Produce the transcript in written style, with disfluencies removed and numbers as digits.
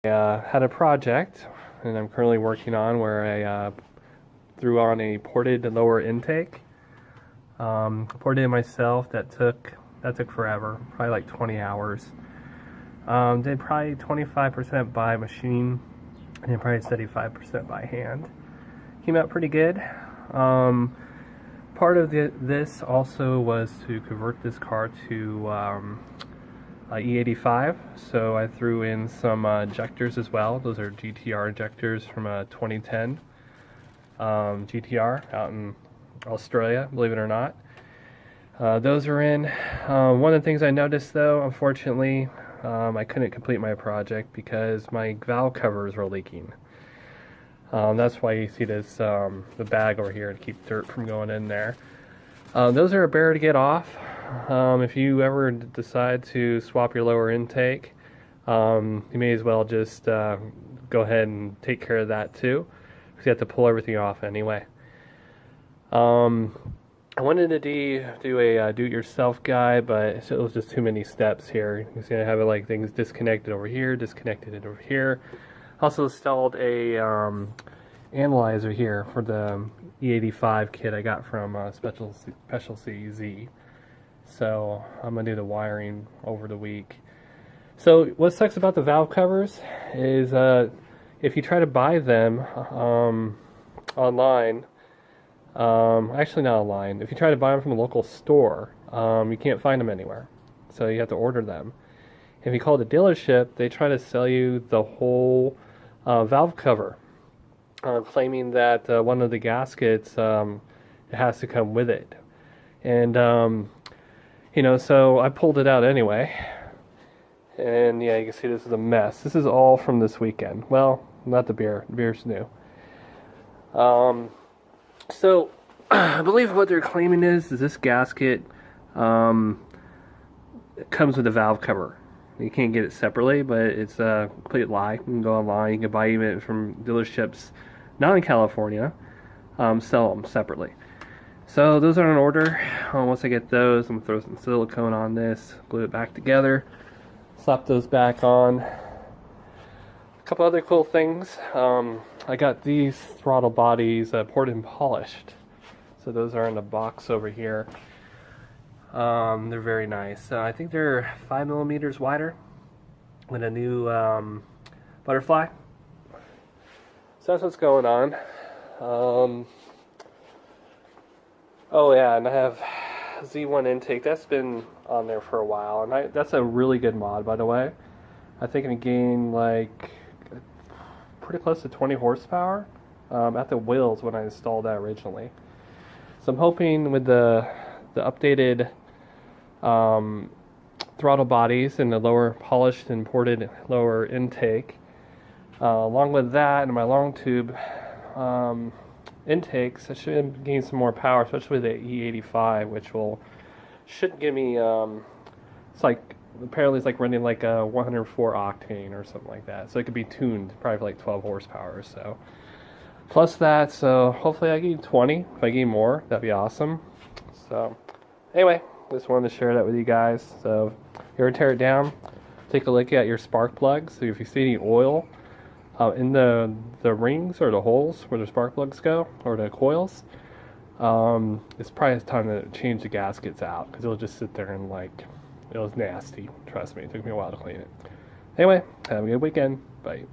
Had a project, and I'm currently working on where I threw on a ported lower intake. Ported it myself. That took forever, probably like 20 hours. Did probably 25% by machine, and then probably 75% by hand. Came out pretty good. Part of this also was to convert this car to e85, so I threw in some injectors as well. Those are GTR injectors from a 2010 GTR out in Australia, believe it or not. Those are in. One of the things I noticed though, unfortunately, I couldn't complete my project because my valve covers were leaking. That's why you see this the bag over here to keep dirt from going in there. Those are a bear to get off. If you ever decide to swap your lower intake, you may as well just go ahead and take care of that too, because you have to pull everything off anyway. I wanted to do a do-it-yourself guide, but it was just too many steps here. You see I have like things disconnected over here, disconnected over here. Also installed a analyzer here for the e85 kit I got from Specialty Z. So I'm gonna do the wiring over the week. So what sucks about the valve covers is if you try to buy them online, actually not online, if you try to buy them from a local store, you can't find them anywhere. So you have to order them. If you call the dealership, they try to sell you the whole valve cover, claiming that one of the gaskets it has to come with it. And you know, so I pulled it out anyway. And yeah, you can see this is a mess. This is all from this weekend. Well, not the beer. The beer's new. So I believe what they're claiming is this gasket comes with a valve cover. You can't get it separately, but it's a complete lie. You can go online. You can buy even from dealerships not in California. Sell them separately. So those are in order. Once I get those, I'm going to throw some silicone on this, glue it back together, slap those back on. A couple other cool things. I got these throttle bodies poured and polished. So those are in the box over here. They're very nice. I think they're 5 millimeters wider with a new butterfly. So that's what's going on. Oh yeah, and I have Z1 intake. That's been on there for a while, and that's a really good mod, by the way. I think it gained like pretty close to 20 horsepower at the wheels when I installed that originally. So I'm hoping with the updated throttle bodies and the lower polished and ported lower intake, along with that and my long tube intakes, I should gain some more power, especially with the e85, which should give me it's like apparently it's like running like a 104 octane or something like that, so it could be tuned probably for like 12 horsepower or so. Plus that, so hopefully I gain 20. If I gain more, that'd be awesome. So anyway, just wanted to share that with you guys. So if you ever tear it down, take a look at your spark plugs. So if you see any oil in the rings or the holes where the spark plugs go, or the coils, it's probably time to change the gaskets out, because it'll just sit there and like, it was nasty. Trust me, it took me a while to clean it. Anyway, have a good weekend. Bye.